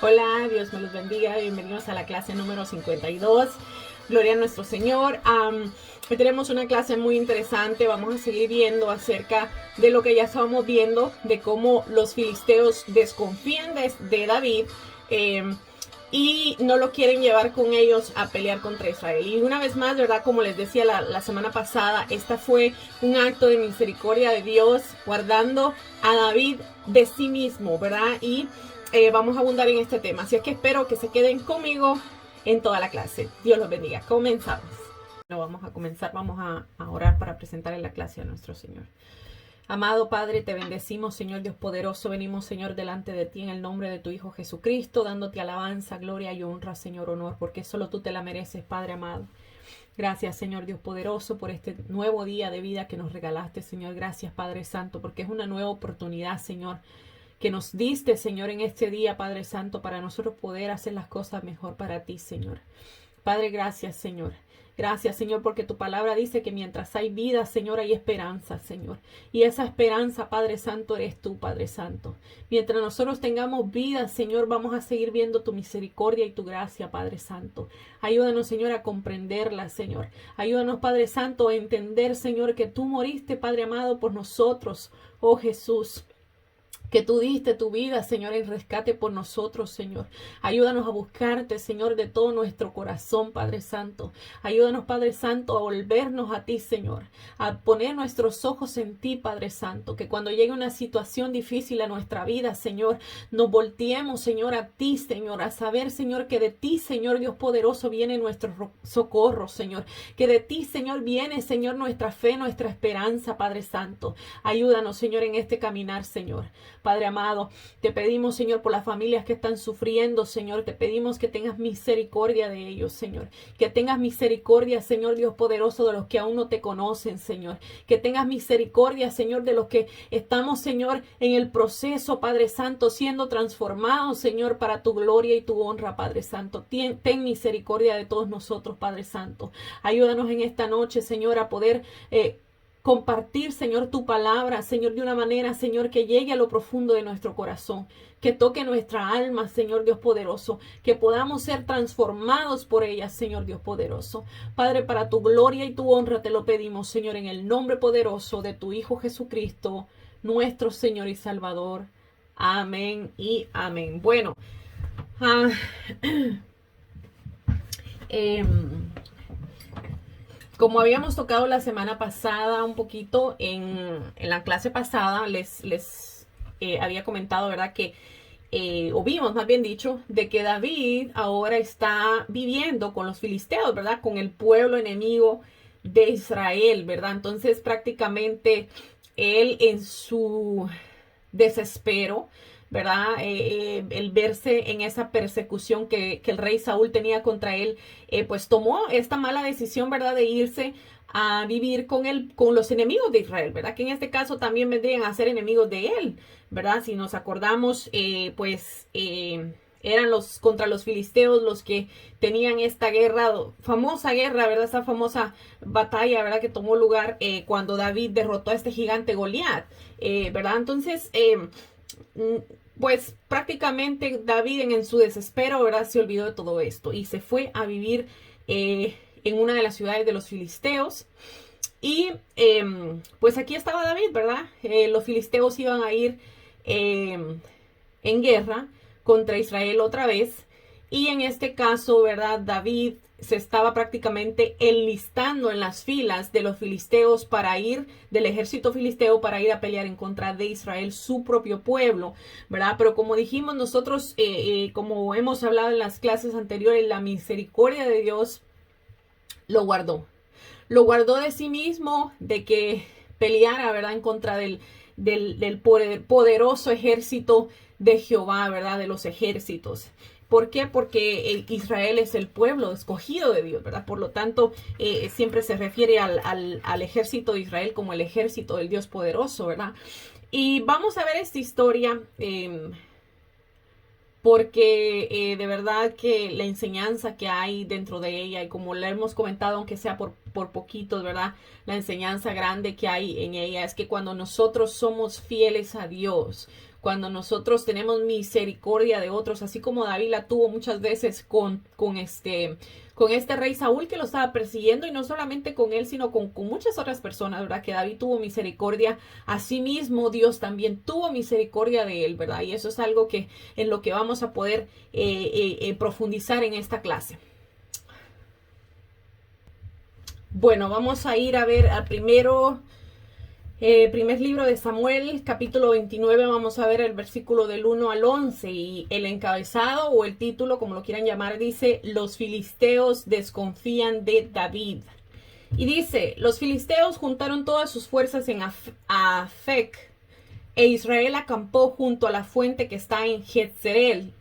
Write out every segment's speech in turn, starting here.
Hola, Dios me los bendiga. Bienvenidos a la clase número 52. Gloria a nuestro Señor. Hoy tenemos una clase muy interesante. Vamos a seguir viendo acerca de lo que ya estábamos viendo, de cómo los filisteos desconfían de David y no lo quieren llevar con ellos a pelear contra Israel. Y una vez más, ¿verdad? Como les decía la semana pasada, esta fue un acto de misericordia de Dios guardando a David de sí mismo, ¿verdad? Y vamos a abundar en este tema. Así es que espero que se queden conmigo en toda la clase. Dios los bendiga. Comenzamos. No vamos a comenzar, vamos a orar para presentar en la clase a nuestro Señor. Amado Padre, te bendecimos, Señor Dios poderoso. Venimos, Señor, delante de ti en el nombre de tu Hijo Jesucristo, dándote alabanza, gloria y honra, Señor, honor, porque solo tú te la mereces, Padre amado. Gracias, Señor Dios poderoso, por este nuevo día de vida que nos regalaste, Señor. Gracias, Padre Santo, porque es una nueva oportunidad, Señor, que nos diste, Señor, en este día, Padre Santo, para nosotros poder hacer las cosas mejor para ti, Señor. Padre, gracias, Señor. Gracias, Señor, porque tu palabra dice que mientras hay vida, Señor, hay esperanza, Señor. Y esa esperanza, Padre Santo, eres tú, Padre Santo. Mientras nosotros tengamos vida, Señor, vamos a seguir viendo tu misericordia y tu gracia, Padre Santo. Ayúdanos, Señor, a comprenderla, Señor. Ayúdanos, Padre Santo, a entender, Señor, que tú moriste, Padre amado, por nosotros, oh Jesús. Que tú diste tu vida, Señor, en rescate por nosotros, Señor. Ayúdanos a buscarte, Señor, de todo nuestro corazón, Padre Santo. Ayúdanos, Padre Santo, a volvernos a ti, Señor. A poner nuestros ojos en ti, Padre Santo. Que cuando llegue una situación difícil a nuestra vida, Señor, nos volteemos, Señor, a ti, Señor. A saber, Señor, que de ti, Señor Dios poderoso, viene nuestro socorro, Señor. Que de ti, Señor, viene, Señor, nuestra fe, nuestra esperanza, Padre Santo. Ayúdanos, Señor, en este caminar, Señor. Padre amado, te pedimos, Señor, por las familias que están sufriendo, Señor. Te pedimos que tengas misericordia de ellos, Señor. Que tengas misericordia, Señor Dios poderoso, de los que aún no te conocen, Señor. Que tengas misericordia, Señor, de los que estamos, Señor, en el proceso, Padre Santo, siendo transformados, Señor, para tu gloria y tu honra, Padre Santo. Ten misericordia de todos nosotros, Padre Santo. Ayúdanos en esta noche, Señor, a poder compartir, Señor, tu palabra, Señor, de una manera, Señor, que llegue a lo profundo de nuestro corazón, que toque nuestra alma, Señor Dios poderoso, que podamos ser transformados por ella, Señor Dios poderoso. Padre, para tu gloria y tu honra te lo pedimos, Señor, en el nombre poderoso de tu Hijo Jesucristo, nuestro Señor y Salvador. Amén y amén. Bueno, ah, como habíamos tocado la semana pasada un poquito en la clase pasada, les había comentado, ¿verdad? Que, o vimos más bien dicho, de que David ahora está viviendo con los filisteos, ¿verdad? Con el pueblo enemigo de Israel, ¿verdad? Entonces prácticamente él en su desespero, ¿verdad? El verse en esa persecución que el rey Saúl tenía contra él, pues tomó esta mala decisión, ¿verdad? De irse a vivir con los enemigos de Israel, ¿verdad? Que en este caso también vendrían a ser enemigos de él, ¿verdad? Si nos acordamos, eran contra los filisteos los que tenían esta guerra, famosa guerra, ¿verdad? Esta famosa batalla, ¿verdad? Que tomó lugar cuando David derrotó a este gigante Goliat, ¿verdad? Entonces, pues prácticamente David en su desespero, ¿verdad? Se olvidó de todo esto y se fue a vivir en una de las ciudades de los filisteos. Y pues aquí estaba David, ¿verdad? Los filisteos iban a ir en guerra contra Israel otra vez. Y en este caso, ¿verdad? David se estaba prácticamente enlistando en las filas de los filisteos para ir, del ejército filisteo, para ir a pelear en contra de Israel, su propio pueblo, ¿verdad? Pero como dijimos nosotros, como hemos hablado en las clases anteriores, la misericordia de Dios lo guardó. Lo guardó de sí mismo, de que peleara, ¿verdad? En contra del poderoso ejército de Jehová, ¿verdad? De los ejércitos. ¿Por qué? Porque Israel es el pueblo escogido de Dios, ¿verdad? Por lo tanto, siempre se refiere al ejército de Israel como el ejército del Dios poderoso, ¿verdad? Y vamos a ver esta historia porque de verdad que la enseñanza que hay dentro de ella, y como la hemos comentado, aunque sea por poquitos, ¿verdad? La enseñanza grande que hay en ella es que cuando nosotros somos fieles a Dios, cuando nosotros tenemos misericordia de otros, así como David la tuvo muchas veces con este rey Saúl que lo estaba persiguiendo, y no solamente con él, sino con muchas otras personas, ¿verdad? Que David tuvo misericordia. Asimismo, Dios también tuvo misericordia de él, ¿verdad? Y eso es algo que en lo que vamos a poder profundizar en esta clase. Bueno, vamos a ir a ver al primer libro de Samuel, capítulo 29, vamos a ver el versículo del 1 al 11, y el encabezado o el título, como lo quieran llamar, dice: los filisteos desconfían de David. Y dice: los filisteos juntaron todas sus fuerzas en Afec, e Israel acampó junto a la fuente que está en Jezreel.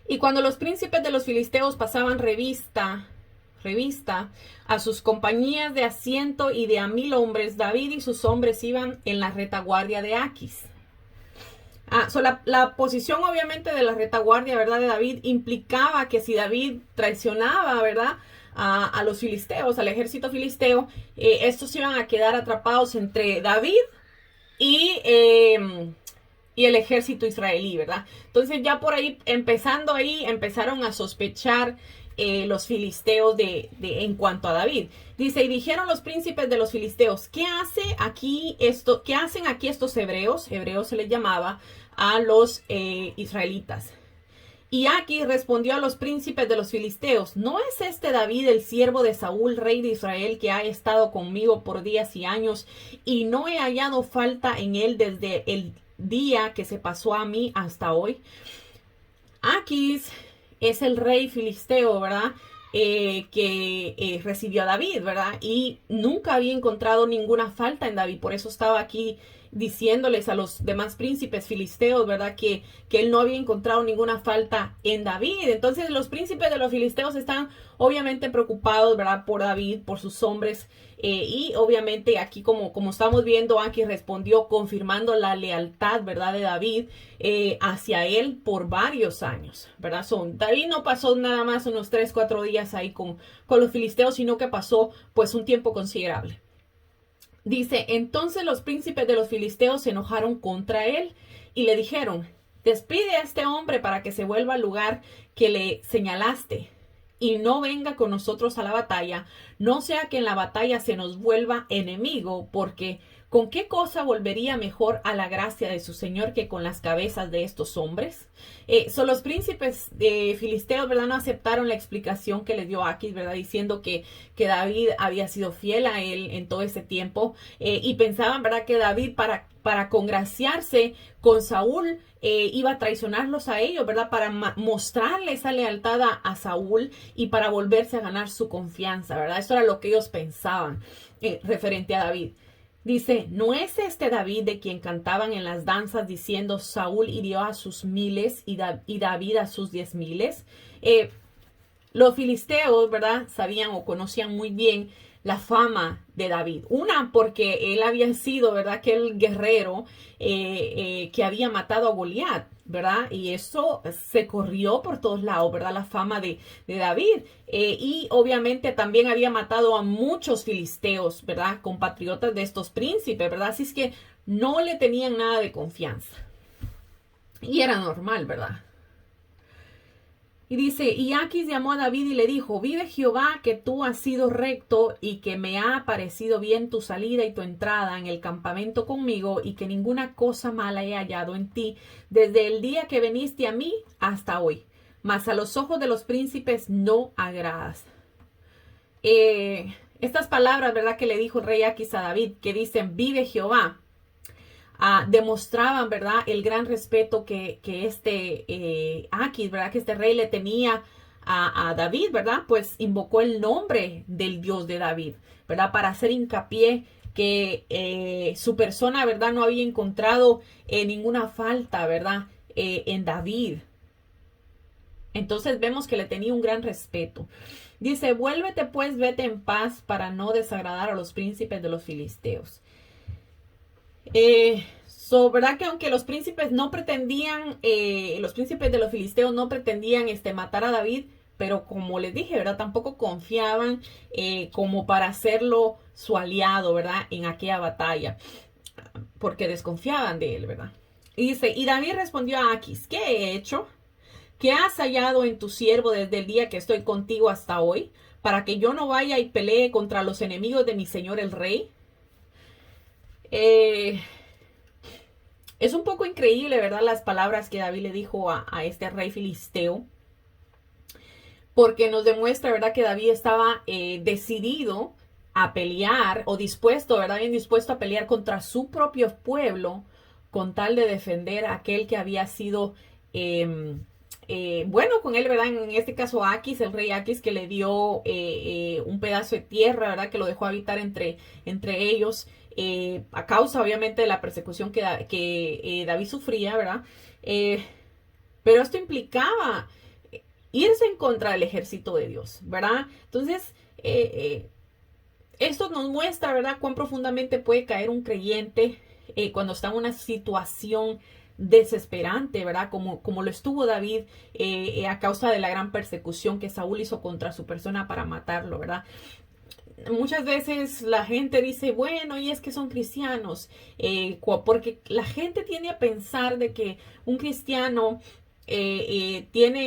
Y cuando los príncipes de los filisteos pasaban revista a sus compañías de a 100 y de a 1000 hombres, David y sus hombres iban en la retaguardia de Aquis. La posición obviamente de la retaguardia, ¿verdad?, de David implicaba que si David traicionaba, ¿verdad?, a los filisteos, al ejército filisteo, estos iban a quedar atrapados entre David y el ejército israelí, ¿verdad? Entonces ya por ahí, empezaron a sospechar los filisteos en cuanto a David. Dice: y dijeron los príncipes de los filisteos: ¿qué hacen aquí estos hebreos? Hebreos se les llamaba a los israelitas. Y Aquis respondió a los príncipes de los filisteos: ¿no es este David el siervo de Saúl, rey de Israel, que ha estado conmigo por días y años, y no he hallado falta en él desde el día que se pasó a mí hasta hoy? Aquis es el rey filisteo, ¿verdad?, que recibió a David, ¿verdad? Y nunca había encontrado ninguna falta en David. Por eso estaba aquí diciéndoles a los demás príncipes filisteos, ¿verdad?, que él no había encontrado ninguna falta en David. Entonces los príncipes de los filisteos están obviamente preocupados, ¿verdad?, por David, por sus hombres. Y obviamente aquí, como estamos viendo, aquí respondió confirmando la lealtad, ¿verdad?, de David hacia él por varios años, ¿verdad? David no pasó nada más unos 3-4 días ahí con los filisteos, sino que pasó pues un tiempo considerable. Dice: entonces los príncipes de los filisteos se enojaron contra él y le dijeron: despide a este hombre para que se vuelva al lugar que le señalaste y no venga con nosotros a la batalla, no sea que en la batalla se nos vuelva enemigo, porque ¿con qué cosa volvería mejor a la gracia de su señor que con las cabezas de estos hombres? Los príncipes filisteos, ¿verdad?, no aceptaron la explicación que le dio Aquis, ¿verdad?, diciendo que David había sido fiel a él en todo ese tiempo, y pensaban, ¿verdad?, que David para congraciarse con Saúl iba a traicionarlos a ellos, ¿verdad?, para mostrarle esa lealtad a Saúl y para volverse a ganar su confianza, ¿verdad? Eso era lo que ellos pensaban referente a David. Dice: ¿no es este David de quien cantaban en las danzas diciendo: Saúl hirió a sus 1000 y David a sus 10,000? Los filisteos, ¿verdad?, sabían o conocían muy bien la fama de David. Una, porque él había sido, ¿verdad?, aquel guerrero que había matado a Goliat, ¿verdad? Y eso se corrió por todos lados, ¿verdad?, la fama de David. Y obviamente también había matado a muchos filisteos, ¿verdad?, compatriotas de estos príncipes, ¿verdad? Así es que no le tenían nada de confianza. Y era normal, ¿verdad? Y dice: y Aquis llamó a David y le dijo: vive Jehová, que tú has sido recto y que me ha parecido bien tu salida y tu entrada en el campamento conmigo, y que ninguna cosa mala he hallado en ti desde el día que viniste a mí hasta hoy. Mas a los ojos de los príncipes no agradas. Estas palabras, ¿verdad?, que le dijo el rey Aquis a David, que dicen: vive Jehová, demostraban, ¿verdad?, el gran respeto que Aquis, ¿verdad?, que este rey le tenía a David, ¿verdad? Pues invocó el nombre del Dios de David, ¿verdad?, para hacer hincapié que su persona, ¿verdad?, no había encontrado ninguna falta, ¿verdad?, en David. Entonces vemos que le tenía un gran respeto. Dice: vuélvete pues, vete en paz, para no desagradar a los príncipes de los filisteos. ¿Verdad?, que aunque los príncipes no pretendían, los príncipes de los filisteos no pretendían matar a David, pero como les dije, ¿verdad?, tampoco confiaban como para hacerlo su aliado, ¿verdad?, en aquella batalla, porque desconfiaban de él, ¿verdad? Y dice, y David respondió a Aquis, ¿qué he hecho? ¿Qué has hallado en tu siervo desde el día que estoy contigo hasta hoy? Para que yo no vaya y pelee contra los enemigos de mi señor el rey. Es un poco increíble, ¿verdad? Las palabras que David le dijo a este rey filisteo. Porque nos demuestra, ¿verdad? Que David estaba decidido a pelear o dispuesto, ¿verdad? Bien dispuesto a pelear contra su propio pueblo con tal de defender a aquel que había sido bueno con él, ¿verdad? En este caso Aquis, el rey Aquis, que le dio un pedazo de tierra, ¿verdad? Que lo dejó habitar entre ellos a causa, obviamente, de la persecución que David sufría, ¿verdad? Pero esto implicaba irse en contra del ejército de Dios, ¿verdad? Entonces, esto nos muestra, ¿verdad?, cuán profundamente puede caer un creyente cuando está en una situación desesperante, ¿verdad? Como lo estuvo David a causa de la gran persecución que Saúl hizo contra su persona para matarlo, ¿verdad? Muchas veces la gente dice, bueno, y es que son cristianos, porque la gente tiende a pensar de que un cristiano tiene,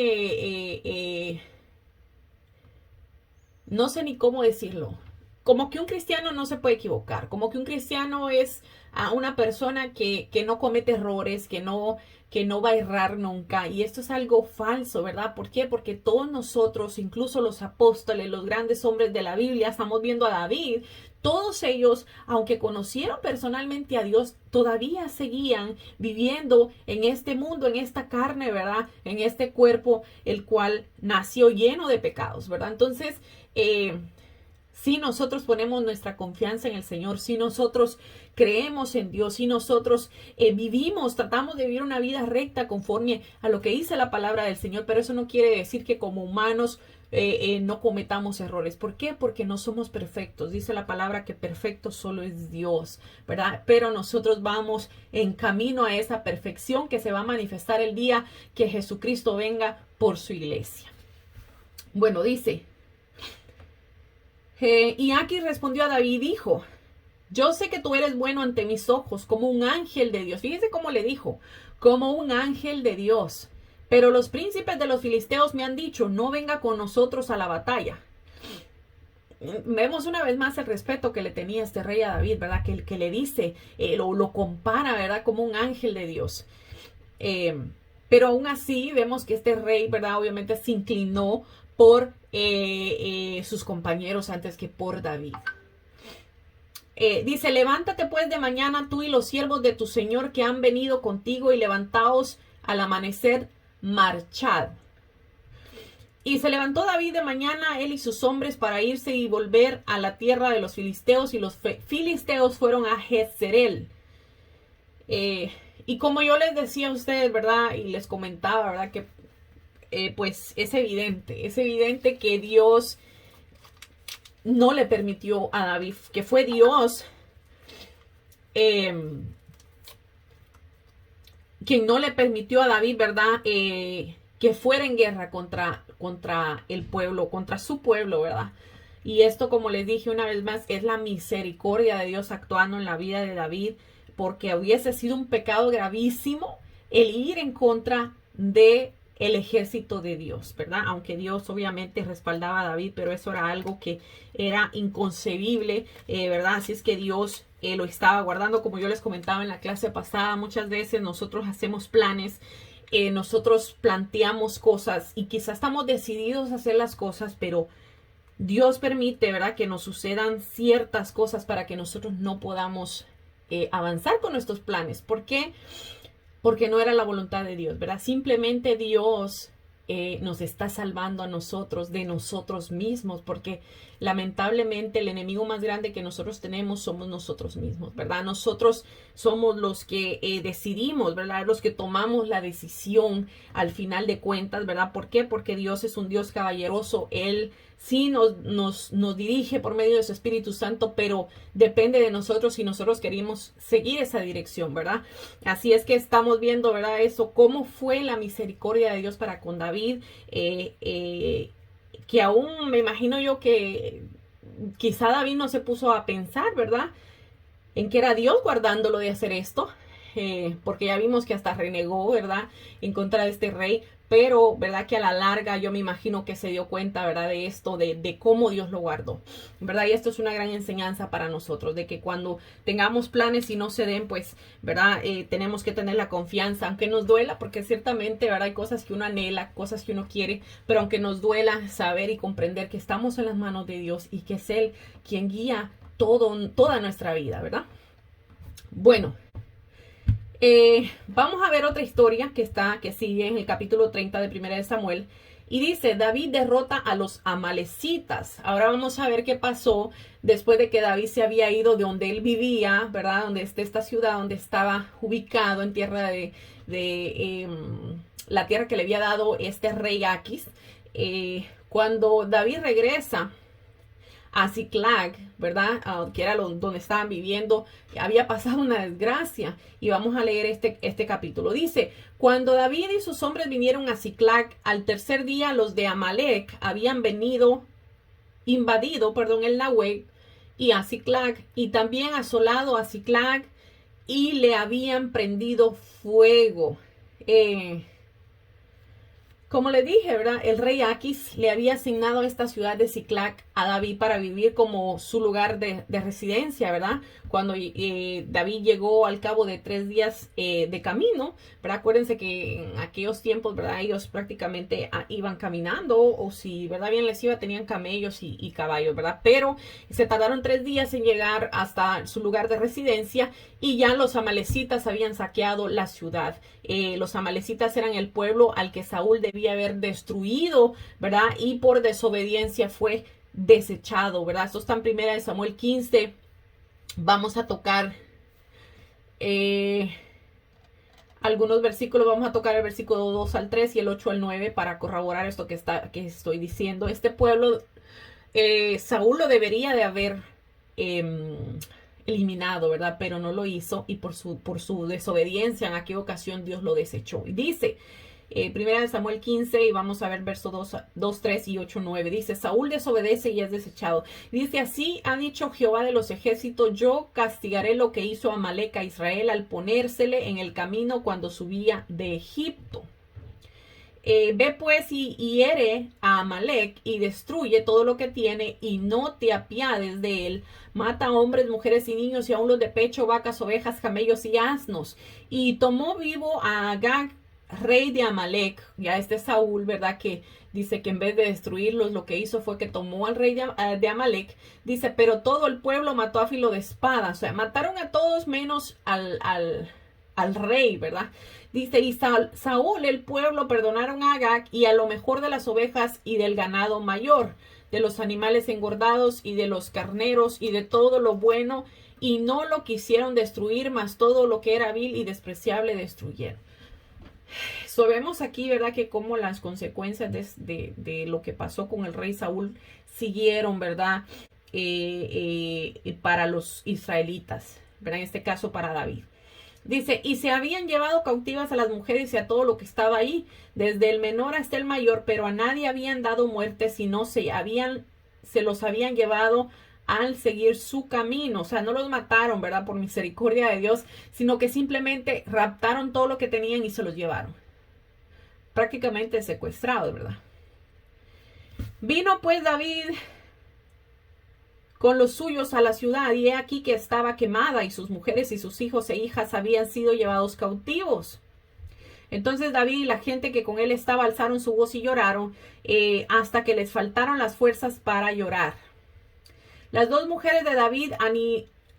no sé ni cómo decirlo, como que un cristiano no se puede equivocar, como que un cristiano es a una persona que no comete errores, que no va a errar nunca. Y esto es algo falso, ¿verdad? ¿Por qué? Porque todos nosotros, incluso los apóstoles, los grandes hombres de la Biblia, estamos viendo a David, todos ellos, aunque conocieron personalmente a Dios, todavía seguían viviendo en este mundo, en esta carne, ¿verdad? En este cuerpo, el cual nació lleno de pecados, ¿verdad? Entonces, si nosotros ponemos nuestra confianza en el Señor, si nosotros creemos en Dios, si nosotros tratamos de vivir una vida recta conforme a lo que dice la palabra del Señor, pero eso no quiere decir que como humanos no cometamos errores. ¿Por qué? Porque no somos perfectos. Dice la palabra que perfecto solo es Dios, ¿verdad? Pero nosotros vamos en camino a esa perfección que se va a manifestar el día que Jesucristo venga por su iglesia. Bueno, dice... y Aquis respondió a David y dijo, yo sé que tú eres bueno ante mis ojos, como un ángel de Dios. Fíjense cómo le dijo, como un ángel de Dios. Pero los príncipes de los filisteos me han dicho, no venga con nosotros a la batalla. Vemos una vez más el respeto que le tenía este rey a David, ¿verdad? Que le dice, lo compara, ¿verdad? Como un ángel de Dios. Pero aún así vemos que este rey, ¿verdad? Obviamente se inclinó por sus compañeros antes que por David. Dice, levántate pues de mañana tú y los siervos de tu señor que han venido contigo y levantaos al amanecer, marchad. Y se levantó David de mañana, él y sus hombres, para irse y volver a la tierra de los filisteos, y los filisteos fueron a Jezreel. Y como yo les decía a ustedes, ¿verdad? Y les comentaba, ¿verdad? Que pues es evidente que Dios no le permitió a David, que fue Dios quien no le permitió a David, ¿verdad? Que fuera en guerra contra el pueblo, contra su pueblo, ¿verdad? Y esto, como les dije una vez más, es la misericordia de Dios actuando en la vida de David, porque hubiese sido un pecado gravísimo el ir en contra de el ejército de Dios, ¿verdad? Aunque Dios obviamente respaldaba a David, pero eso era algo que era inconcebible, ¿verdad? Así es que Dios lo estaba guardando, como yo les comentaba en la clase pasada. Muchas veces nosotros hacemos planes, nosotros planteamos cosas y quizás estamos decididos a hacer las cosas, pero Dios permite, ¿verdad?, que nos sucedan ciertas cosas para que nosotros no podamos avanzar con nuestros planes. ¿Por qué? Porque no era la voluntad de Dios, ¿verdad? Simplemente Dios nos está salvando a nosotros de nosotros mismos, porque lamentablemente el enemigo más grande que nosotros tenemos somos nosotros mismos, ¿verdad? Nosotros somos los que decidimos, ¿verdad? Los que tomamos la decisión al final de cuentas, ¿verdad? ¿Por qué? Porque Dios es un Dios caballeroso. Él sí nos dirige por medio de su Espíritu Santo, pero depende de nosotros si nosotros queremos seguir esa dirección, ¿verdad? Así es que estamos viendo, ¿verdad? Eso, cómo fue la misericordia de Dios para con David, que aún me imagino yo que quizá David no se puso a pensar, ¿verdad?, en que era Dios guardándolo de hacer esto. porque ya vimos que hasta renegó, ¿verdad?, en contra de este rey. Pero, ¿verdad?, que a la larga yo me imagino que se dio cuenta, ¿verdad?, de esto, de cómo Dios lo guardó, ¿verdad? Y esto es una gran enseñanza para nosotros, de que cuando tengamos planes y no se den, pues, ¿verdad?, tenemos que tener la confianza, aunque nos duela, porque ciertamente, ¿verdad?, hay cosas que uno anhela, cosas que uno quiere, pero aunque nos duela, saber y comprender que estamos en las manos de Dios y que es Él quien guía toda nuestra vida, ¿verdad? Bueno. Vamos a ver otra historia que sigue en el capítulo 30 de Primera de Samuel. Y dice, David derrota a los amalecitas. Ahora vamos a ver qué pasó después de que David se había ido de donde él vivía, ¿verdad? Donde está esta ciudad, donde estaba ubicado en tierra la tierra que le había dado este rey Aquis. Cuando David regresa a Ziklag, ¿verdad? Que era donde estaban viviendo, había pasado una desgracia. Y vamos a leer este capítulo. Dice, cuando David y sus hombres vinieron a Ziklag, al tercer día los de Amalec habían invadido el Nahuel y a Ziklag, y también asolado a Ziklag, y le habían prendido fuego. Como le dije, ¿verdad?, el rey Aquis le había asignado esta ciudad de Ziklag a David para vivir como su lugar de residencia, ¿verdad? Cuando David llegó al cabo de 3 días de camino, ¿verdad? Acuérdense que en aquellos tiempos, ¿verdad?, ellos prácticamente iban caminando, o si, ¿verdad?, bien les iba, tenían camellos y caballos, ¿verdad? Pero se tardaron 3 días en llegar hasta su lugar de residencia, y ya los amalecitas habían saqueado la ciudad. Los amalecitas eran el pueblo al que Saúl debía haber destruido, ¿verdad? Y por desobediencia fue desechado, ¿verdad? Esto está en Primera de Samuel 15. Vamos a tocar algunos versículos. Vamos a tocar el versículo 2 al 3 y el 8 al 9 para corroborar esto que estoy diciendo. Este pueblo, Saúl lo debería de haber eliminado, ¿verdad? Pero no lo hizo, y por su desobediencia en aquella ocasión Dios lo desechó. Y dice, Primera de Samuel 15, y vamos a ver versos 2, 3 y 8, 9. Dice, Saúl desobedece y es desechado. Dice, así ha dicho Jehová de los ejércitos, yo castigaré lo que hizo Amalec a Israel al ponérsele en el camino cuando subía de Egipto. Ve pues y hiere a Amalec y destruye todo lo que tiene, y no te apiades de él. Mata a hombres, mujeres y niños, y aun los de pecho, vacas, ovejas, camellos y asnos. Y tomó vivo a Agag, rey de Amalec. Ya Saúl, ¿verdad?, que dice que en vez de destruirlos, lo que hizo fue que tomó al rey de Amalec. Dice, pero todo el pueblo mató a filo de espada. O sea, mataron a todos menos al rey, ¿verdad? Dice, y Saúl, el pueblo, perdonaron a Agag y a lo mejor de las ovejas y del ganado mayor, de los animales engordados y de los carneros y de todo lo bueno, y no lo quisieron destruir, mas todo lo que era vil y despreciable destruyeron. Vemos aquí, ¿verdad?, que como las consecuencias de lo que pasó con el rey Saúl siguieron, ¿verdad?, para los israelitas, ¿verdad?, en este caso para David. Dice, y se habían llevado cautivas a las mujeres y a todo lo que estaba ahí, desde el menor hasta el mayor, pero a nadie habían dado muerte, sino se los habían llevado al seguir su camino. O sea, no los mataron, ¿verdad?, por misericordia de Dios, sino que simplemente raptaron todo lo que tenían y se los llevaron. Prácticamente secuestrados, ¿verdad? Vino pues David con los suyos a la ciudad, y he aquí que estaba quemada, y sus mujeres y sus hijos e hijas habían sido llevados cautivos. Entonces David y la gente que con él estaba alzaron su voz y lloraron, hasta que les faltaron las fuerzas para llorar. Las 2 mujeres de David,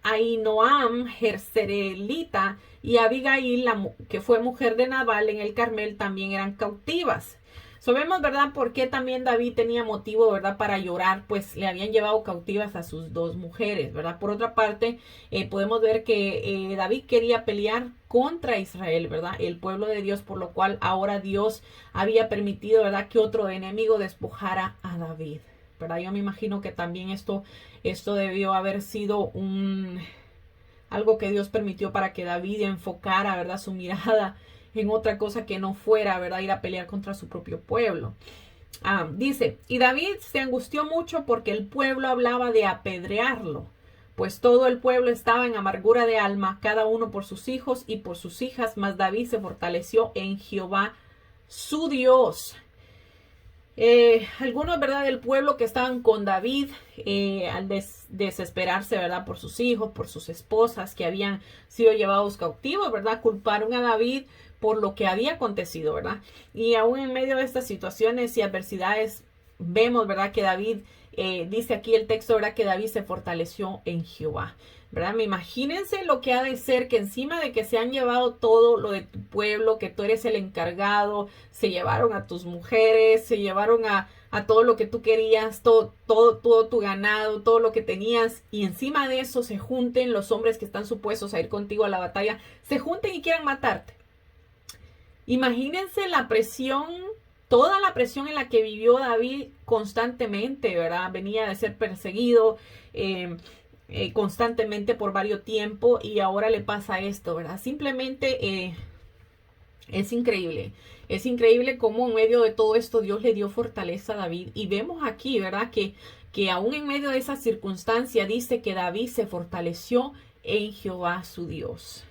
Ahinoam, Jezreelita, y Abigail, que fue mujer de Nabal en el Carmel, también eran cautivas. Sabemos, ¿verdad?, por qué también David tenía motivo, ¿verdad?, para llorar, pues le habían llevado cautivas a sus 2 mujeres, ¿verdad? Por otra parte, podemos ver que David quería pelear contra Israel, ¿verdad?, el pueblo de Dios, por lo cual ahora Dios había permitido, ¿verdad?, que otro enemigo despojara a David, ¿verdad? Yo me imagino que también esto debió haber sido algo que Dios permitió para que David enfocara, ¿verdad?, su mirada en otra cosa que no fuera, ¿verdad?, ir a pelear contra su propio pueblo. Dice, y David se angustió mucho porque el pueblo hablaba de apedrearlo, pues todo el pueblo estaba en amargura de alma, cada uno por sus hijos y por sus hijas, mas David se fortaleció en Jehová su Dios. Algunos, ¿verdad?, del pueblo que estaban con David, al desesperarse, ¿verdad?, por sus hijos, por sus esposas que habían sido llevados cautivos, ¿verdad?, culparon a David por lo que había acontecido, ¿verdad? Y aún en medio de estas situaciones y adversidades, vemos, ¿verdad?, que David, dice aquí el texto, ¿verdad?, que David se fortaleció en Jehová, ¿verdad? Imagínense lo que ha de ser que encima de que se han llevado todo lo de tu pueblo, que tú eres el encargado, se llevaron a tus mujeres, se llevaron a todo lo que tú querías, todo tu ganado, todo lo que tenías, y encima de eso se junten los hombres que están supuestos a ir contigo a la batalla, se junten y quieran matarte. Imagínense la presión, toda la presión en la que vivió David constantemente, ¿verdad? Venía de ser perseguido constantemente por varios tiempos y ahora le pasa esto, ¿verdad? Simplemente es increíble cómo en medio de todo esto Dios le dio fortaleza a David. Y vemos aquí, ¿verdad?, que aún en medio de esa circunstancia dice que David se fortaleció en Jehová su Dios.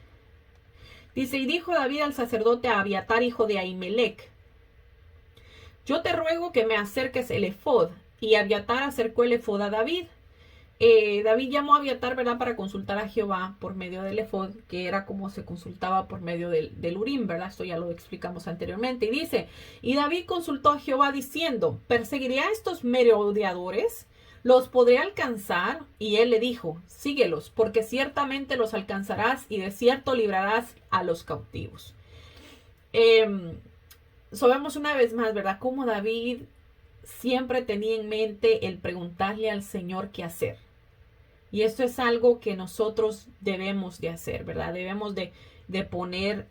Dice, y dijo David al sacerdote Abiatar, hijo de Ahimelech: yo te ruego que me acerques el efod. Y Abiatar acercó el efod a David. David llamó a Abiatar, ¿verdad?, para consultar a Jehová por medio del efod, que era como se consultaba por medio del Urim, ¿verdad? Esto ya lo explicamos anteriormente. Y dice, y David consultó a Jehová diciendo, ¿perseguiré a estos merodeadores? ¿Los podré alcanzar? Y él le dijo, síguelos, porque ciertamente los alcanzarás y de cierto librarás a los cautivos. Sabemos una vez más, ¿verdad?, cómo David siempre tenía en mente el preguntarle al Señor qué hacer. Y esto es algo que nosotros debemos de hacer, ¿verdad? Debemos de poner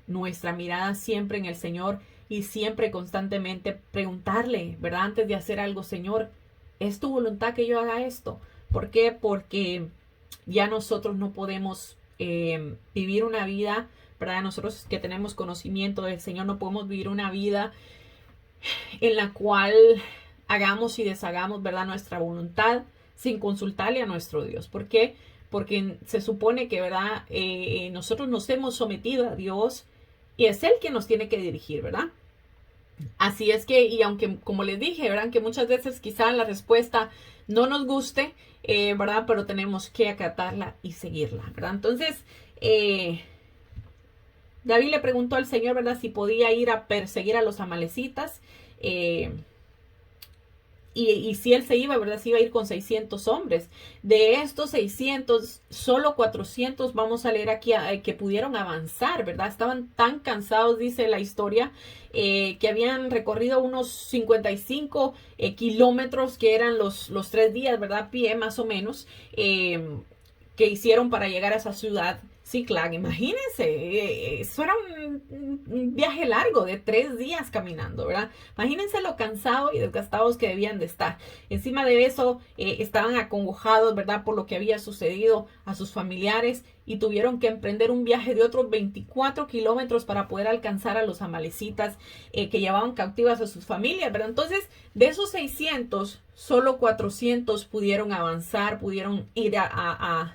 nuestra mirada siempre en el Señor y siempre constantemente preguntarle, ¿verdad?, antes de hacer algo, Señor, ¿es tu voluntad que yo haga esto? ¿Por qué? Porque ya nosotros no podemos vivir una vida, ¿verdad? Nosotros que tenemos conocimiento del Señor no podemos vivir una vida en la cual hagamos y deshagamos, ¿verdad?, nuestra voluntad sin consultarle a nuestro Dios. ¿Por qué? Porque se supone que, ¿verdad?, nosotros nos hemos sometido a Dios y es Él quien nos tiene que dirigir, ¿verdad? Así es que, y aunque, como les dije, ¿verdad?, que muchas veces quizá la respuesta no nos guste, ¿verdad?, pero tenemos que acatarla y seguirla, ¿verdad? Entonces, David le preguntó al Señor, ¿verdad?, si podía ir a perseguir a los amalecitas, y si él se iba, ¿verdad?, si iba a ir con 600 hombres. De estos 600, solo 400, vamos a leer aquí, que pudieron avanzar, ¿verdad? Estaban tan cansados, dice la historia, que habían recorrido unos 55 kilómetros, que eran los 3 días, ¿verdad?, a pie más o menos, que hicieron para llegar a esa ciudad, Ziklag. Imagínense, eso era un viaje largo de 3 días caminando, ¿verdad? Imagínense lo cansados y desgastados que debían de estar. Encima de eso, estaban acongojados, ¿verdad?, por lo que había sucedido a sus familiares y tuvieron que emprender un viaje de otros 24 kilómetros para poder alcanzar a los amalecitas que llevaban cautivas a sus familias, ¿verdad? Entonces, de esos 600, solo 400 pudieron avanzar, pudieron ir a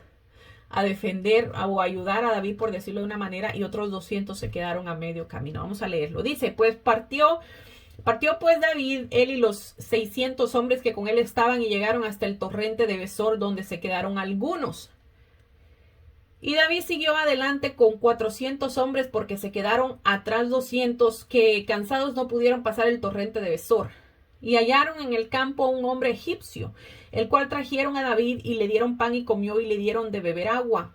defender o ayudar a David, por decirlo de una manera, y otros 200 se quedaron a medio camino. Vamos a leerlo. Dice, pues partió pues David, él y los 600 hombres que con él estaban, y llegaron hasta el torrente de Besor, donde se quedaron algunos. Y David siguió adelante con 400 hombres, porque se quedaron atrás 200, que cansados no pudieron pasar el torrente de Besor. Y hallaron en el campo a un hombre egipcio, el cual trajeron a David, y le dieron pan y comió, y le dieron de beber agua.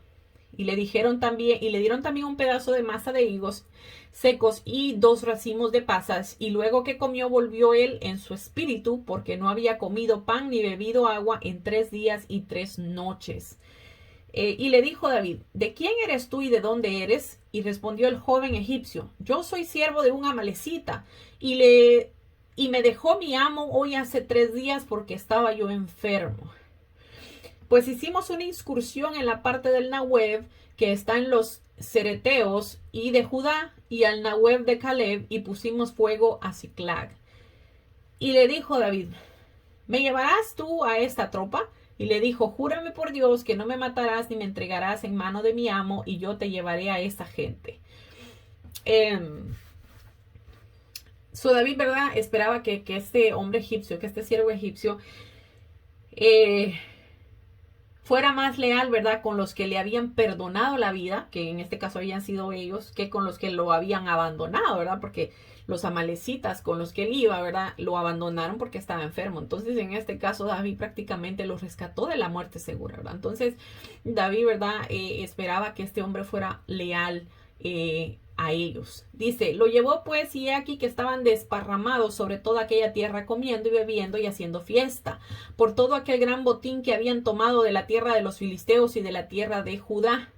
Y le dieron también un pedazo de masa de higos secos y 2 racimos de pasas. Y luego que comió, volvió él en su espíritu, porque no había comido pan ni bebido agua en 3 días y 3 noches. Y le dijo David, ¿de quién eres tú y de dónde eres? Y respondió el joven egipcio, yo soy siervo de un amalecita, y me dejó mi amo hoy hace 3 días porque estaba yo enfermo. Pues hicimos una excursión en la parte del Nahueb, que está en los cereteos y de Judá, y al Nahueb de Caleb, y pusimos fuego a Ziklag. Y le dijo David, ¿me llevarás tú a esta tropa? y le dijo, júrame por Dios que no me matarás ni me entregarás en mano de mi amo y yo te llevaré a esa gente. David, ¿verdad? Esperaba que este hombre egipcio, que este siervo egipcio, fuera más leal, ¿verdad? Con los que le habían perdonado la vida, que en este caso habían sido ellos, que con los que lo habían abandonado, ¿verdad? Porque los amalecitas con los que él iba, ¿verdad? Lo abandonaron porque estaba enfermo. Entonces, en este caso, David prácticamente lo rescató de la muerte segura, ¿verdad? Entonces, David, ¿verdad? Esperaba que este hombre fuera leal a ellos. Dice, lo llevó pues y he aquí que estaban desparramados sobre toda aquella tierra comiendo y bebiendo y haciendo fiesta por todo aquel gran botín que habían tomado de la tierra de los filisteos y de la tierra de Judá.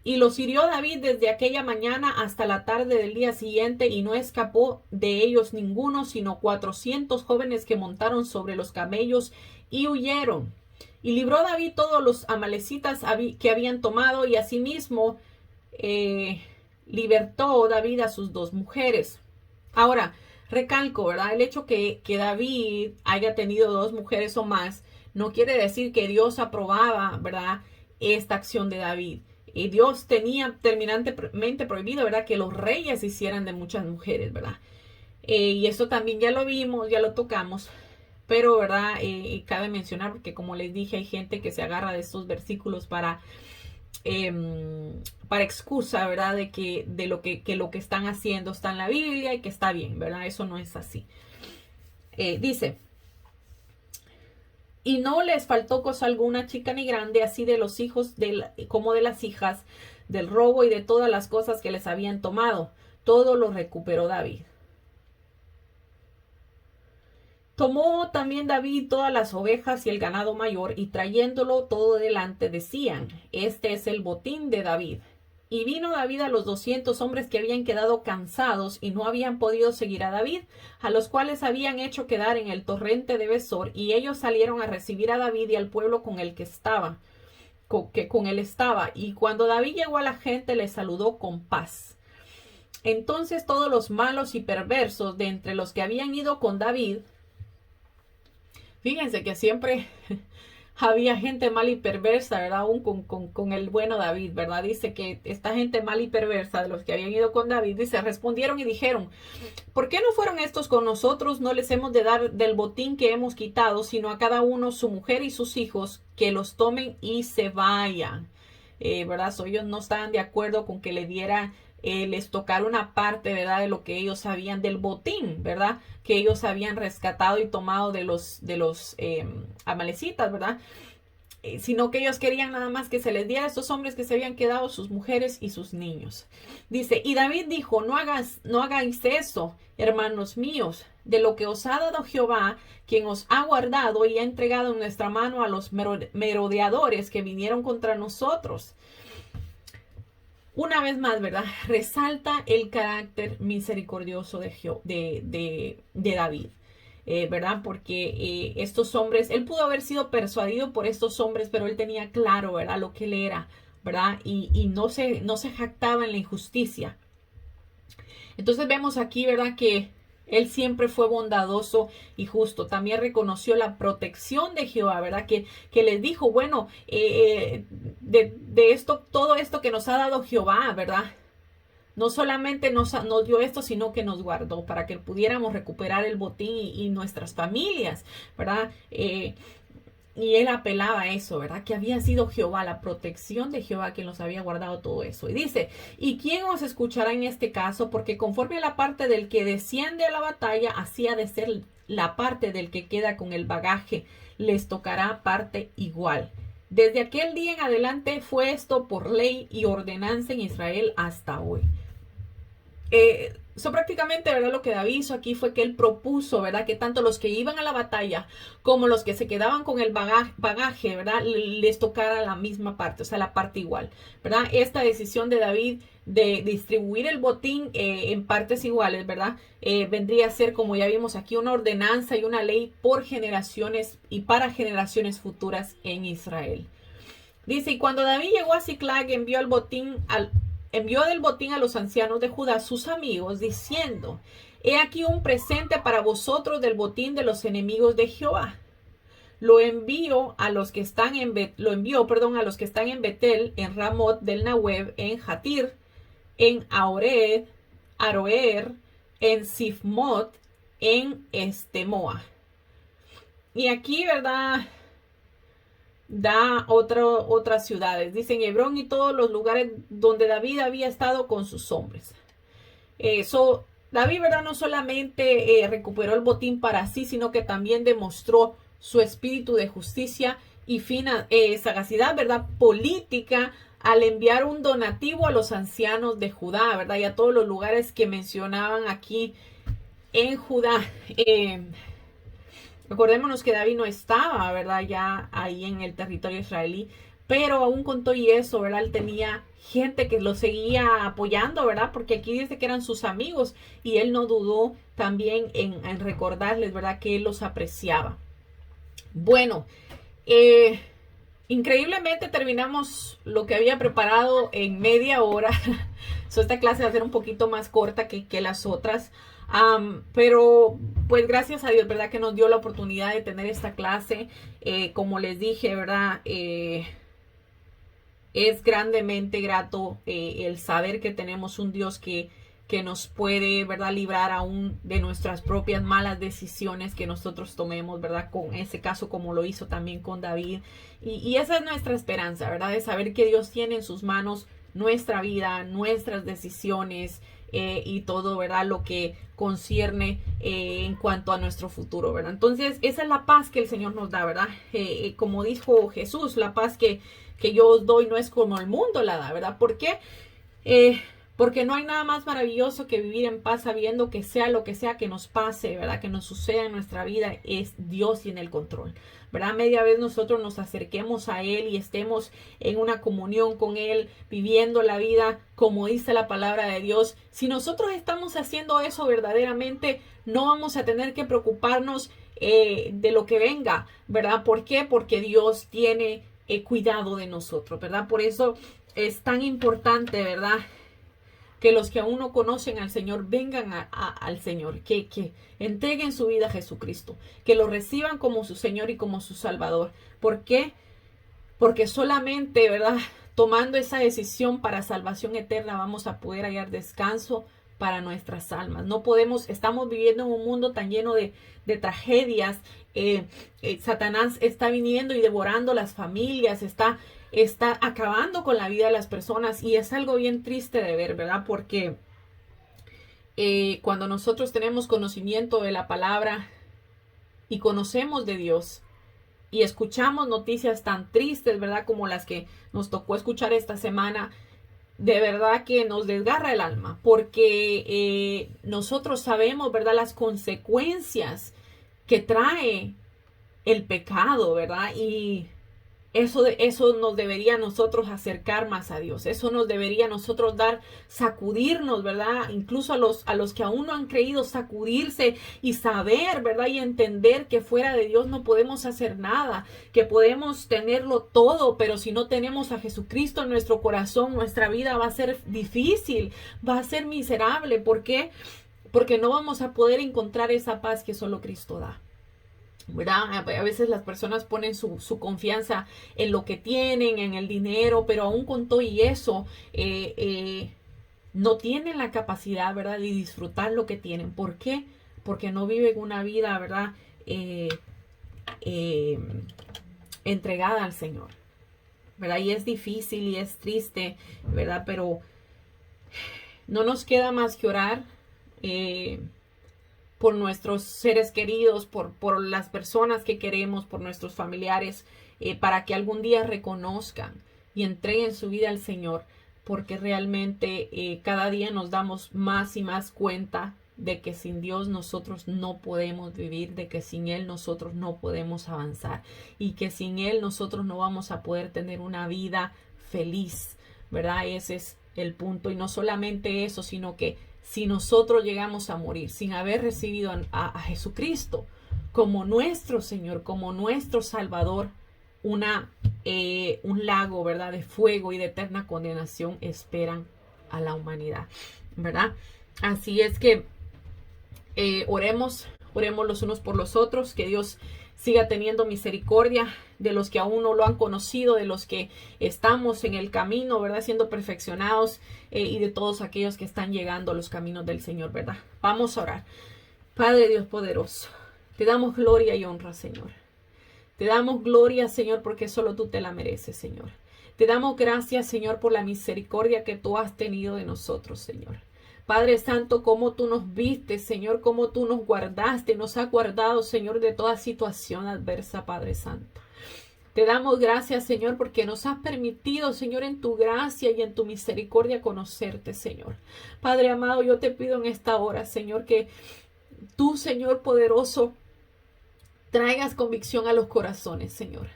Y los hirió David desde aquella mañana hasta la tarde del día siguiente y no escapó de ellos ninguno, sino 400 jóvenes que montaron sobre los camellos y huyeron. Y libró David todos los amalecitas que habían tomado y asimismo libertó David a sus 2 mujeres. Ahora, recalco, ¿verdad? El hecho que David haya tenido 2 mujeres o más no quiere decir que Dios aprobaba, ¿verdad?, esta acción de David. Y Dios tenía terminantemente prohibido, ¿verdad?, que los reyes hicieran de muchas mujeres, ¿verdad? Y eso también ya lo vimos, ya lo tocamos. Pero, ¿verdad? Cabe mencionar, porque como les dije, hay gente que se agarra de estos versículos para excusa, ¿verdad? De lo que están haciendo está en la Biblia y que está bien, ¿verdad? Eso no es así. Dice, y no les faltó cosa alguna, chica ni grande, así de los hijos como de las hijas, del robo y de todas las cosas que les habían tomado. Todo lo recuperó David. Tomó también David todas las ovejas y el ganado mayor, y trayéndolo todo delante decían, este es el botín de David. Y vino David a los 200 hombres que habían quedado cansados y no habían podido seguir a David, a los cuales habían hecho quedar en el torrente de Besor, y ellos salieron a recibir a David y al pueblo con el que con él estaba. Y cuando David llegó a la gente, le saludó con paz. Entonces todos los malos y perversos de entre los que habían ido con David, fíjense que siempre había gente mala y perversa, ¿verdad? Aún con el bueno David, ¿verdad? Dice que esta gente mala y perversa de los que habían ido con David, dice, respondieron y dijeron, ¿por qué no fueron estos con nosotros? No les hemos de dar del botín que hemos quitado, sino a cada uno su mujer y sus hijos, que los tomen y se vayan. ¿Verdad? Ellos no estaban de acuerdo con que les tocara una parte, ¿verdad?, de lo que ellos sabían del botín, ¿verdad?, que ellos habían rescatado y tomado de los amalecitas, ¿verdad?, sino que ellos querían nada más que se les diera a estos hombres que se habían quedado, sus mujeres y sus niños. Dice, y David dijo, no hagáis eso, hermanos míos, de lo que os ha dado Jehová, quien os ha guardado y ha entregado en nuestra mano a los merodeadores que vinieron contra nosotros. Una vez más, ¿verdad?, resalta el carácter misericordioso de David, ¿verdad? Porque estos hombres, él pudo haber sido persuadido por estos hombres, pero él tenía claro, ¿verdad?, lo que él era, ¿verdad? Y no se jactaba en la injusticia. Entonces vemos aquí, ¿verdad?, que él siempre fue bondadoso y justo. También reconoció la protección de Jehová, ¿verdad? Que les dijo, bueno, de esto, todo esto que nos ha dado Jehová, ¿verdad? No solamente nos dio esto, sino que nos guardó para que pudiéramos recuperar el botín y nuestras familias, ¿verdad? Y él apelaba a eso, ¿verdad? Que había sido Jehová, la protección de Jehová, quien los había guardado todo eso. Y dice, ¿y quién os escuchará en este caso? Porque conforme a la parte del que desciende a la batalla, así ha de ser la parte del que queda con el bagaje. Les tocará parte igual. Desde aquel día en adelante fue esto por ley y ordenanza en Israel hasta hoy. Prácticamente, ¿verdad?, lo que David hizo aquí fue que él propuso, ¿verdad?, que tanto los que iban a la batalla como los que se quedaban con el bagaje, ¿verdad?, les tocara la misma parte, o sea, la parte igual, ¿verdad? Esta decisión de David de distribuir el botín en partes iguales, ¿verdad?, vendría a ser, como ya vimos aquí, una ordenanza y una ley por generaciones y para generaciones futuras en Israel. Dice, y cuando David llegó a Ziklag, envió del botín a los ancianos de Judá, sus amigos, diciendo, he aquí un presente para vosotros del botín de los enemigos de Jehová. lo envío a los que están en a los que están en Betel, en Ramot del Nahueb, en Jatir, en Aroer, en Sifmot, en Estemoa. Y aquí, ¿verdad?, da otras ciudades. Dicen Hebrón y todos los lugares donde David había estado con sus hombres. David, ¿verdad?, no solamente recuperó el botín para sí, sino que también demostró su espíritu de justicia y sagacidad, ¿verdad?, política, al enviar un donativo a los ancianos de Judá, ¿verdad?, y a todos los lugares que mencionaban aquí en Judá. Recordémonos que David no estaba, ¿verdad?, ya ahí en el territorio israelí, pero aún con todo y eso, ¿verdad?, él tenía gente que lo seguía apoyando, ¿verdad?, porque aquí dice que eran sus amigos y él no dudó también en recordarles, ¿verdad?, que él los apreciaba. Bueno, increíblemente terminamos lo que había preparado en media hora. Esta clase va a ser un poquito más corta que las otras. Pero pues gracias a Dios, ¿verdad?, que nos dio la oportunidad de tener esta clase. Como les dije, ¿verdad?, es grandemente grato el saber que tenemos un Dios que nos puede, ¿verdad?, librar aún de nuestras propias malas decisiones que nosotros tomemos, ¿verdad?, con ese caso como lo hizo también con David. Y esa es nuestra esperanza, ¿verdad?, de saber que Dios tiene en sus manos nuestra vida, nuestras decisiones, y todo, ¿verdad?, lo que concierne en cuanto a nuestro futuro, ¿verdad? Entonces, esa es la paz que el Señor nos da, ¿verdad? Como dijo Jesús, la paz que yo os doy no es como el mundo la da, ¿verdad? ¿Por qué? Porque no hay nada más maravilloso que vivir en paz sabiendo que sea lo que sea que nos pase, ¿verdad?, que nos suceda en nuestra vida, es Dios y en el control, ¿verdad? Media vez nosotros nos acerquemos a Él y estemos en una comunión con Él, viviendo la vida como dice la palabra de Dios. Si nosotros estamos haciendo eso verdaderamente, no vamos a tener que preocuparnos de lo que venga, ¿verdad? ¿Por qué? Porque Dios tiene cuidado de nosotros, ¿verdad? Por eso es tan importante, ¿verdad?, que los que aún no conocen al Señor vengan al Señor, que entreguen su vida a Jesucristo, que lo reciban como su Señor y como su Salvador. ¿Por qué? Porque solamente, ¿verdad?, tomando esa decisión para salvación eterna vamos a poder hallar descanso para nuestras almas. No podemos, estamos viviendo en un mundo tan lleno de tragedias. Satanás está viniendo y devorando las familias, está acabando con la vida de las personas, y es algo bien triste de ver, ¿verdad? Porque cuando nosotros tenemos conocimiento de la palabra y conocemos de Dios y escuchamos noticias tan tristes, ¿verdad?, como las que nos tocó escuchar esta semana, de verdad que nos desgarra el alma, porque nosotros sabemos, ¿verdad?, las consecuencias que trae el pecado, ¿verdad? Y eso nos debería a nosotros acercar más a Dios. Eso nos debería a nosotros sacudirnos, ¿verdad? Incluso a los que aún no han creído, sacudirse y saber, ¿verdad?, y entender que fuera de Dios no podemos hacer nada, que podemos tenerlo todo, pero si no tenemos a Jesucristo en nuestro corazón, nuestra vida va a ser difícil, va a ser miserable. ¿Por qué? Porque no vamos a poder encontrar esa paz que solo Cristo da, ¿verdad? A veces las personas ponen su confianza en lo que tienen, en el dinero, pero aún con todo y eso no tienen la capacidad, ¿verdad?, de disfrutar lo que tienen. ¿Por qué? Porque no viven una vida, ¿verdad?, entregada al Señor, ¿verdad? Y es difícil y es triste, ¿verdad? Pero no nos queda más que orar por nuestros seres queridos, por las personas que queremos, por nuestros familiares, para que algún día reconozcan y entreguen su vida al Señor, porque realmente cada día nos damos más y más cuenta de que sin Dios nosotros no podemos vivir, de que sin Él nosotros no podemos avanzar y que sin Él nosotros no vamos a poder tener una vida feliz, ¿verdad? Ese es el punto. Y no solamente eso, sino que si nosotros llegamos a morir sin haber recibido a Jesucristo como nuestro Señor, como nuestro Salvador, un lago, ¿verdad?, de fuego y de eterna condenación esperan a la humanidad, ¿verdad? Así es que oremos Oremos los unos por los otros, que Dios siga teniendo misericordia de los que aún no lo han conocido, de los que estamos en el camino, ¿verdad? Siendo perfeccionados y de todos aquellos que están llegando a los caminos del Señor, ¿verdad? Vamos a orar. Padre Dios poderoso, te damos gloria y honra, Señor. Te damos gloria, Señor, porque solo tú te la mereces, Señor. Te damos gracias, Señor, por la misericordia que tú has tenido de nosotros, Señor. Padre Santo, cómo tú nos viste, Señor, cómo tú nos guardaste, nos has guardado, Señor, de toda situación adversa, Padre Santo. Te damos gracias, Señor, porque nos has permitido, Señor, en tu gracia y en tu misericordia conocerte, Señor. Padre amado, yo te pido en esta hora, Señor, que tú, Señor poderoso, traigas convicción a los corazones, Señor.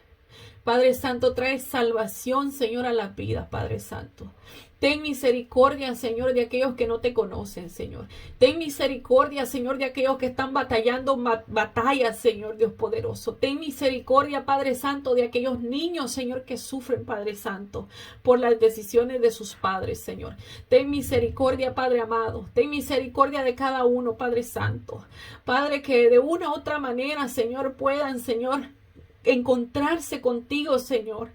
Padre Santo, trae salvación, Señor, a las vidas, Padre Santo. Ten misericordia, Señor, de aquellos que no te conocen, Señor. Ten misericordia, Señor, de aquellos que están batallando batallas, Señor Dios poderoso. Ten misericordia, Padre Santo, de aquellos niños, Señor, que sufren, Padre Santo, por las decisiones de sus padres, Señor. Ten misericordia, Padre amado. Ten misericordia de cada uno, Padre Santo. Padre, que de una u otra manera, Señor, puedan, Señor, encontrarse contigo, Señor.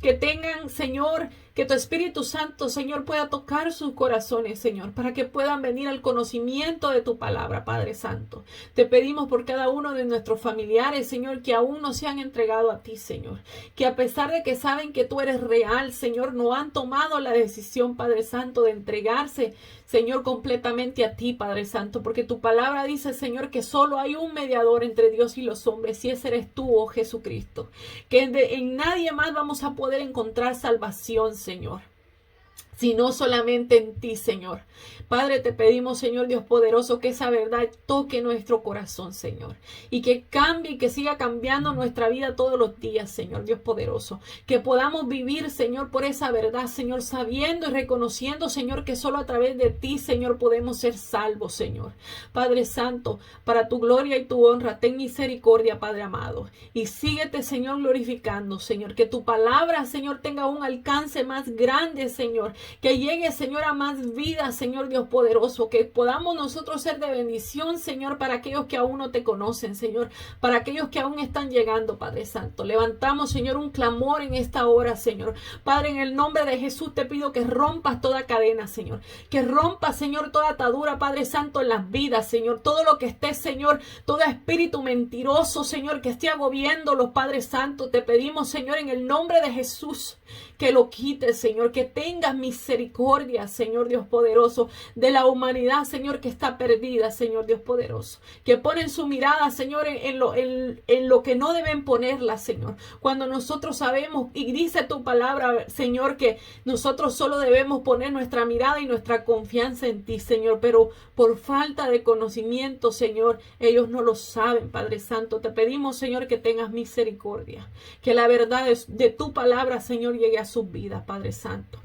Que tengan, Señor, que tu Espíritu Santo, Señor, pueda tocar sus corazones, Señor, para que puedan venir al conocimiento de tu palabra, Padre Santo. Te pedimos por cada uno de nuestros familiares, Señor, que aún no se han entregado a ti, Señor. Que a pesar de que saben que tú eres real, Señor, no han tomado la decisión, Padre Santo, de entregarse, Señor, completamente a ti, Padre Santo, porque tu palabra dice, Señor, que solo hay un mediador entre Dios y los hombres, y ese eres tú, oh Jesucristo. Que en nadie más vamos a poder encontrar salvación, Señor, sino solamente en ti, Señor. Padre, te pedimos, Señor Dios poderoso, que esa verdad toque nuestro corazón, Señor, y que cambie y que siga cambiando nuestra vida todos los días, Señor Dios poderoso. Que podamos vivir, Señor, por esa verdad, Señor, sabiendo y reconociendo, Señor, que solo a través de ti, Señor, podemos ser salvos, Señor. Padre Santo, para tu gloria y tu honra, ten misericordia, Padre amado, y síguete, Señor, glorificando, Señor. Que tu palabra, Señor, tenga un alcance más grande, Señor. Que llegue, Señor, a más vidas, Señor Dios poderoso. Que podamos nosotros ser de bendición, Señor, para aquellos que aún no te conocen, Señor. Para aquellos que aún están llegando, Padre Santo. Levantamos, Señor, un clamor en esta hora, Señor. Padre, en el nombre de Jesús te pido que rompas toda cadena, Señor. Que rompas, Señor, toda atadura, Padre Santo, en las vidas, Señor. Todo lo que esté, Señor, todo espíritu mentiroso, Señor, que esté agobiando los Padres Santos. Te pedimos, Señor, en el nombre de Jesús, que lo quites, Señor. Que tengas misericordia, Señor Dios poderoso, de la humanidad, Señor, que está perdida, Señor Dios poderoso. Que ponen su mirada, Señor, en lo que no deben ponerla, Señor. Cuando nosotros sabemos, y dice tu palabra, Señor, que nosotros solo debemos poner nuestra mirada y nuestra confianza en ti, Señor. Pero por falta de conocimiento, Señor, ellos no lo saben, Padre Santo. Te pedimos, Señor, que tengas misericordia. Que la verdad de tu palabra, Señor, llegue a sus vidas, Padre Santo.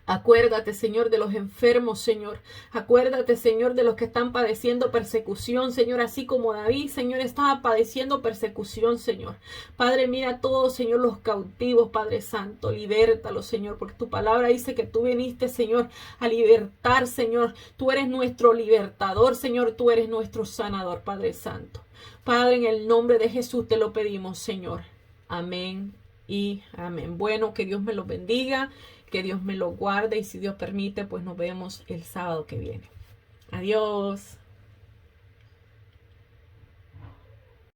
Acuérdate, Señor, de los enfermos, Señor. Acuérdate, Señor, de los que están padeciendo persecución, Señor, así como David, Señor, estaba padeciendo persecución, Señor. Padre, mira a todos, Señor, los cautivos, Padre Santo. Libértalos, Señor, porque tu palabra dice que tú viniste, Señor, a libertar, Señor. Tú eres nuestro libertador, Señor. Tú eres nuestro sanador, Padre Santo. Padre, en el nombre de Jesús te lo pedimos, Señor. Amén y amén. Bueno, que Dios me los bendiga. Que Dios me lo guarde y si Dios permite, pues nos vemos el sábado que viene. Adiós.